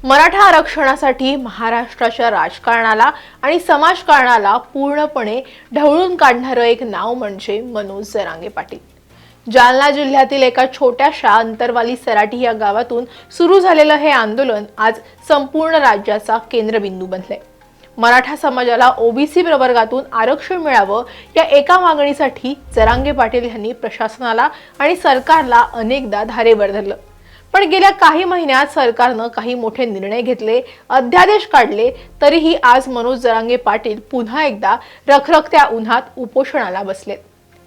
मराठा आरक्षणासाठी महाराष्ट्राच्या राजकारणाला आणि समाजकारणाला पूर्णपणे ढवळून काढणारं एक नाव म्हणजे मनोज जरांगे पाटील। जालना जिल्ह्यातील एका छोट्याशा अंतरवाली सराटी या गावातून सुरू झालेलं हे आंदोलन आज संपूर्ण राज्याचा केंद्रबिंदू बनलंय। मराठा समाजाला ओबीसी प्रवर्गातून आरक्षण मिळावं या एका मागणीसाठी जरांगे पाटील यांनी प्रशासनाला आणि सरकारला अनेकदा धारेवर धरलं। पण गेल्या काही महिन्यात सरकारनं काही मोठे निर्णय घेतले, अध्यादेश काढले, तरीही आज मनोज जरांगे पाटील पुन्हा एकदा रखरखत्या उन्हात उपोषणाला बसलेत।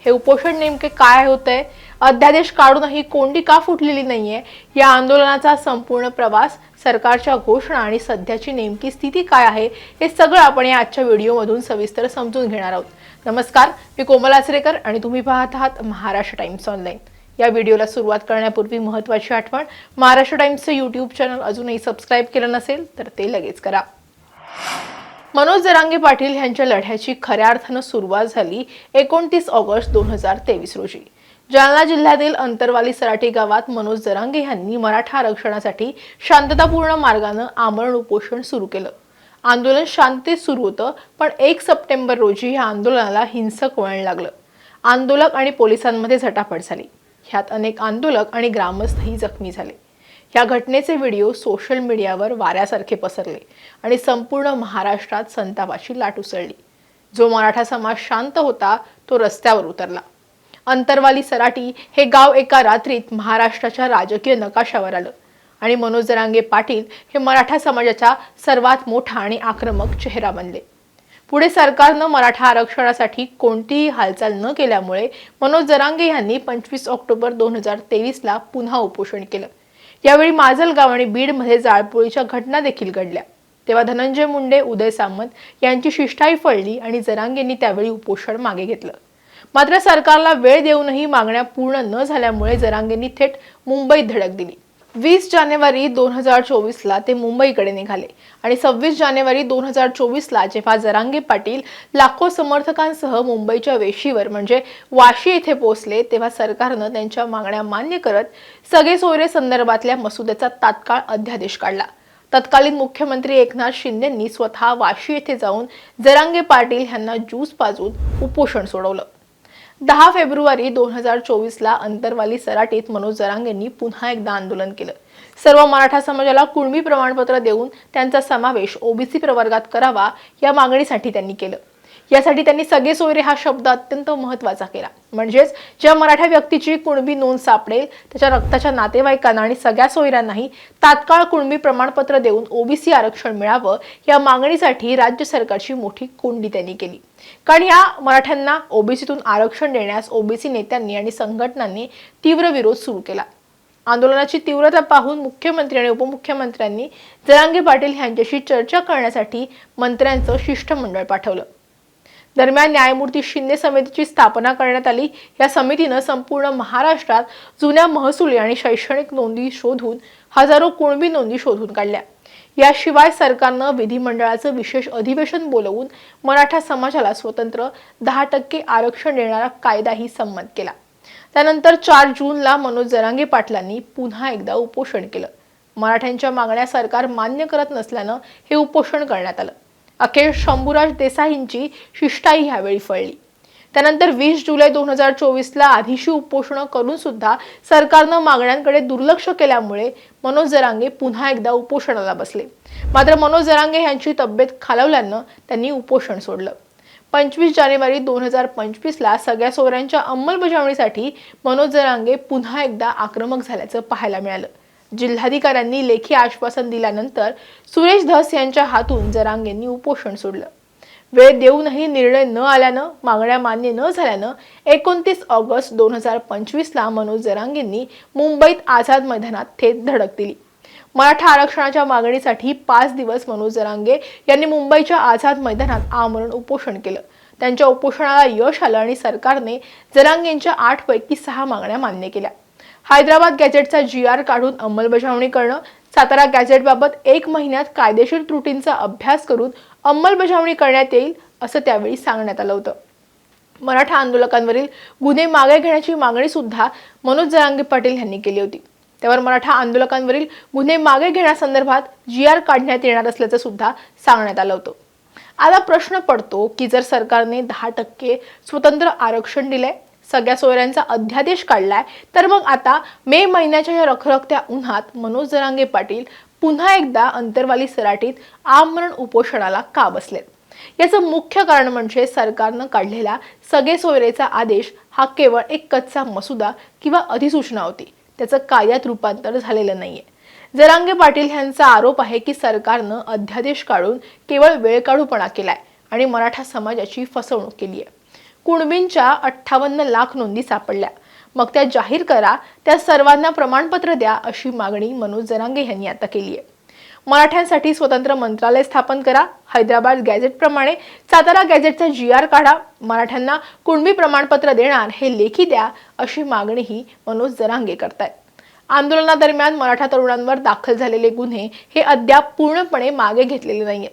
हे उपोषण नेमके काय होतंय, अध्यादेश काढूनही कोंडी का फुटलेली नाहीये, या आंदोलनाचा संपूर्ण प्रवास, सरकारच्या घोषणा आणि सध्याची नेमकी स्थिती काय आहे, हे सगळं आपण या आजच्या व्हिडिओमधून सविस्तर समजून घेणार आहोत। नमस्कार, मी कोमल आचरेकर आणि तुम्ही पाहत आहात महाराष्ट्र टाइम्स ऑनलाइन। या व्हिडिओला सुरुवात करण्यापूर्वी महत्त्वाची आठवण, महाराष्ट्र टाइम्सचे यूट्यूब चॅनल अजूनही सबस्क्राइब केलं नसेल तर ते लगेच करा। मनोज जरांगे पाटील यांच्या लढ्याची खऱ्या अर्थानं सुरुवात झाली 29 ऑगस्ट 2023 रोजी। जालना जिल्ह्यातील अंतरवाली सराटी गावात मनोज जरांगे यांनी मराठा आरक्षणासाठी शांततापूर्ण मार्गाने आमरण उपोषण सुरू केलं। आंदोलन शांततेत सुरू होतं, पण 1 सप्टेंबर रोजी या आंदोलनाला हिंसक वळण लागलं। आंदोलक आणि पोलिसांमध्ये झटापट झाली। ह्यात अनेक आंदोलक आणि ग्रामस्थही जखमी झाले। या घटनेचे व्हिडिओ सोशल मीडियावर वाऱ्यासारखे पसरले आणि संपूर्ण महाराष्ट्रात संतापाची लाट उसळली। जो मराठा समाज शांत होता तो रस्त्यावर उतरला। अंतरवाली सराटी हे गाव एका रात्रीत महाराष्ट्राच्या राजकीय नकाशावर आलं आणि मनोज जरांगे पाटील हे मराठा समाजाचा सर्वात मोठा आणि आक्रमक चेहरा बनले। पुढे सरकारनं मराठा आरक्षणासाठी कोणतीही हालचाल न केल्यामुळे मनोज जरांगे यांनी 25 ऑक्टोबर 2023 ला पुन्हा उपोषण केलं। यावेळी माजलगाव आणि बीडमध्ये जाळपोळीच्या घटना देखील घडल्या। तेव्हा धनंजय मुंडे, उदय सामंत यांची शिष्टाई फळली आणि जरांगेंनी त्यावेळी उपोषण मागे घेतलं। मात्र सरकारला वेळ देऊनही मागण्या पूर्ण न झाल्यामुळे जरांगेंनी थेट मुंबईत धडक दिली। 20 जानेवारी 2024 ला ते मुंबईकडे निघाले आणि 26 जानेवारी 2024 ला जेव्हा जरांगे पाटील लाखो समर्थकांसह मुंबईच्या वेशीवर म्हणजे वाशी येथे पोहोचले, तेव्हा सरकारनं त्यांच्या मागण्या मान्य करत सगळे सोयरे संदर्भातल्या मसुद्याचा तात्काळ अध्यादेश काढला। तत्कालीन मुख्यमंत्री एकनाथ शिंदेंनी स्वतः वाशी येथे जाऊन जरांगे पाटील यांना ज्यूस पाजून उपोषण सोडवलं। 10 फेब्रुवारी 2024 ला अंतरवाली सराटीत मनोज जरांगेंनी पुन्हा एकदा आंदोलन केलं। सर्व मराठा समाजाला कुणबी प्रमाणपत्र देऊन त्यांचा समावेश ओबीसी प्रवर्गात करावा या मागणीसाठी त्यांनी केलं। यासाठी त्यांनी सगळे सोयरे हा शब्द अत्यंत महत्त्वाचा केला। म्हणजेच ज्या मराठा व्यक्तीची कुणबी नोंद सापडेल त्याच्या रक्ताच्या नातेवाईकांना आणि सगळ्या सोयऱ्यांनाही तात्काळ कुणबी प्रमाणपत्र देऊन ओबीसी आरक्षण मिळावं या मागणीसाठी राज्य सरकारची मोठी कोंडी त्यांनी केली। कारण या मराठ्यांना ओबीसीतून आरक्षण देण्यास ओबीसी नेत्यांनी आणि संघटनांनी तीव्र विरोध सुरू केला। आंदोलनाची तीव्रता पाहून मुख्यमंत्री आणि उपमुख्यमंत्र्यांनी जरांगे पाटील यांच्याशी चर्चा करण्यासाठी मंत्र्यांचं शिष्टमंडळ पाठवलं। दरम्यान न्यायमूर्ती शिंदे समितीची स्थापना करण्यात आली। या समितीनं संपूर्ण महाराष्ट्रात जुन्या महसुली आणि शैक्षणिक नोंदी शोधून हजारो कुणबी नोंदी शोधून काढल्या। याशिवाय सरकारनं विधिमंडळाचं विशेष अधिवेशन बोलवून मराठा समाजाला स्वतंत्र 10% आरक्षण देणारा कायदाही संमत केला। त्यानंतर 4 जूनला मनोज जरांगे पाटलांनी पुन्हा एकदा उपोषण केलं। मराठ्यांच्या मागण्या सरकार मान्य करत नसल्यानं हे उपोषण करण्यात आलं। अखेर शंभूराज देसाईंची शिष्टाई यावेळी फळली। त्यानंतर 20 जुलै 2024 ला आधीशी उपोषण करून सुद्धा सरकारनं मागण्यांकडे दुर्लक्ष केल्यामुळे मनोज जरांगे पुन्हा एकदा उपोषणाला बसले। मात्र मनोज जरांगे यांची तब्येत खालावल्यानं त्यांनी उपोषण सोडलं। 25 जानेवारी 2025 ला सगळ्या सोयऱ्यांच्या अंमलबजावणीसाठी मनोज जरांगे पुन्हा एकदा आक्रमक झाल्याचं पाहायला मिळालं। जिल्हाधिकाऱ्यांनी लेखी आश्वासन दिल्यानंतर सुरेश धस यांच्या हातून जरांगेंनी उपोषण सोडलं। वेळ देऊनही निर्णय न आल्यानं, मागण्या मान्य न झाल्यानं 29 ऑगस्ट 2025 ला मनोज जरांगेंनी मुंबईत आझाद मैदानात थेट धडक दिली। मराठा आरक्षणाच्या मागणीसाठी 5 दिवस मनोज जरांगे यांनी मुंबईच्या आझाद मैदानात आमरण उपोषण केलं। त्यांच्या उपोषणाला यश आलं आणि सरकारने जरांगेंच्या 8 पैकी 6 मागण्या मान्य केल्या। हैदराबाद गॅझेटचा GR काढून अंमलबजावणी करणं, सातारा गॅझेटबाबत 1 महिन्यात कायदेशीर त्रुटींचा अभ्यास करून अंमलबजावणी करण्यात येईल असं त्यावेळी सांगण्यात आलं होतं। मराठा आंदोलकांवरील गुन्हे मागे घेण्याची मागणी सुद्धा मनोज जरांगे पाटील यांनी केली होती। त्यावर मराठा आंदोलकांवरील गुन्हे मागे घेण्यासंदर्भात GR काढण्यात येणार असल्याचं सुद्धा सांगण्यात आलं होतं। आता प्रश्न पडतो की जर सरकारने 10% स्वतंत्र आरक्षण दिले, सगळ्या सोयऱ्यांचा अध्यादेश काढलाय, तर मग आता मे महिन्याच्या या रखरखत्या उन्हात मनोज जरांगे पाटील पुन्हा एकदा अंतरवाली सराटीत आमरण उपोषणाला का बसलेत? याचं मुख्य कारण म्हणजे सरकारनं काढलेला सगळे सोयरेचा आदेश हा केवळ एक कच्चा मसुदा किंवा अधिसूचना होती, त्याचं कायद्यात रूपांतर झालेलं नाहीये। जरांगे पाटील यांचा आरोप आहे की सरकारनं अध्यादेश काढून केवळ वेळकाढूपणा केलाय आणि मराठा समाजाची फसवणूक केली आहे। कुणबींच्या 58 लाख नोंदी सापडल्या, मग त्या जाहीर करा, त्या सर्वांना प्रमाणपत्र द्या, अशी मागणी मनोज जरांगे यांनी आता केली आहे। मराठ्यांसाठी स्वतंत्र मंत्रालय स्थापन करा, हैदराबाद गॅझेट प्रमाणे सातारा गॅझेटचा GR काढा, मराठ्यांना कुणबी प्रमाणपत्र देणार हे लेखी द्या, अशी मागणीही मनोज जरांगे करतायत। आंदोलनादरम्यान मराठा तरुणांवर दाखल झालेले गुन्हे हे अद्याप पूर्णपणे मागे घेतलेले नाहीये,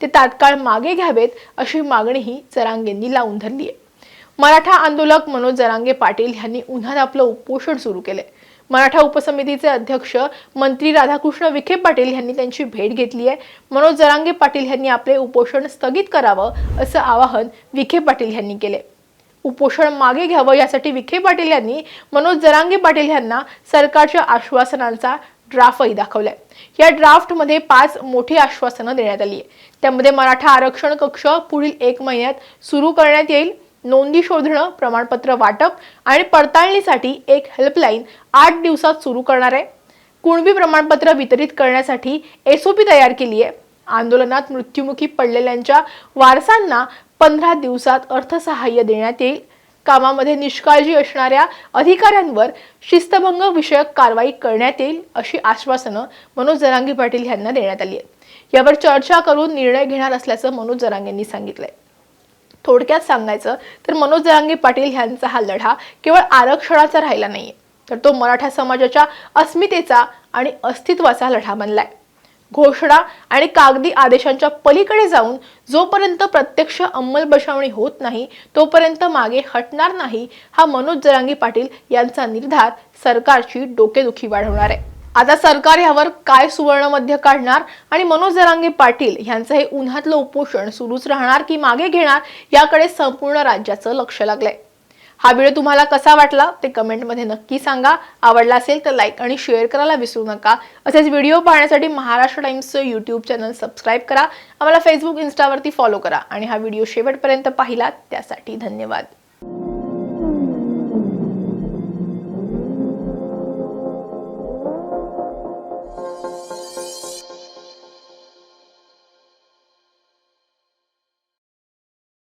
ते तात्काळ मागे घ्यावेत, अशी मागणीही जरांगेंनी लावून धरली आहे। मराठा आंदोलक मनोज जरांगे पाटील यांनी उन्हात आपलं उपोषण सुरू केले। मराठा उपसमितीचे अध्यक्ष मंत्री राधाकृष्ण विखे पाटील यांनी त्यांची भेट घेतली आहे। मनोज जरांगे पाटील यांनी आपले उपोषण स्थगित करावं, असं आवाहन विखे पाटील यांनी केले। उपोषण मागे घ्यावं यासाठी विखे पाटील यांनी मनोज जरांगे पाटील यांना सरकारच्या आश्वासनांचा ड्राफ्टही दाखवलाय। या ड्राफ्टमध्ये 5 मोठी आश्वासनं देण्यात आली आहे। त्यामध्ये मराठा आरक्षण कक्ष पुढील 1 महिन्यात सुरू करण्यात येईल, नोंदी शोधणं, प्रमाणपत्र वाटप आणि पडताळणीसाठी एक हेल्पलाईन 8 दिवसात सुरू करणार आहे। कुणबी प्रमाणपत्र वितरित करण्यासाठी SOP तयार केली आहे। आंदोलनात मृत्युमुखी पडलेल्यांच्या वारसांना 15 दिवसात अर्थसहाय्य देण्यात येईल। कामामध्ये निष्काळजी असणाऱ्या अधिकाऱ्यांवर शिस्तभंग विषयक कारवाई करण्यात येईल, अशी आश्वासनं मनोज जरांगे पाटील यांना देण्यात आली आहेत। यावर चर्चा करून निर्णय घेणार असल्याचं मनोज जरांगेंनी सांगितलंय। थोडक्यात सांगायचं तर मनोज जरांगे पाटील यांचा हा लढा केवळ आरक्षणाचा राहिला नाहीये, तर तो मराठा समाजाच्या अस्मितेचा आणि अस्तित्वाचा लढा बनलाय। घोषणा आणि कागदी आदेशांच्या पलीकडे जाऊन जोपर्यंत प्रत्यक्ष अंमलबजावणी होत नाही, तोपर्यंत मागे हटणार नाही, हा मनोज जरांगे पाटील यांचा निर्धार सरकारची डोकेदुखी वाढवणार आहे। आता सरकार यावर काय सुवर्ण मध्य काढणार आणि मनोज जरांगे पाटील यांचं हे उन्हातलं उपोषण सुरूच राहणार की मागे घेणार, याकडे संपूर्ण राज्याचं लक्ष लागलंय। हा व्हिडिओ तुम्हाला कसा वाटला ते कमेंटमध्ये नक्की सांगा। आवडला असेल तर लाईक आणि शेअर करायला विसरू नका। असेच व्हिडिओ पाहण्यासाठी महाराष्ट्र टाइम्सचं YouTube चॅनल सबस्क्राईब करा, आम्हाला Facebook, Instaवरती फॉलो करा आणि हा व्हिडिओ शेवटपर्यंत पाहिलात त्यासाठी धन्यवाद।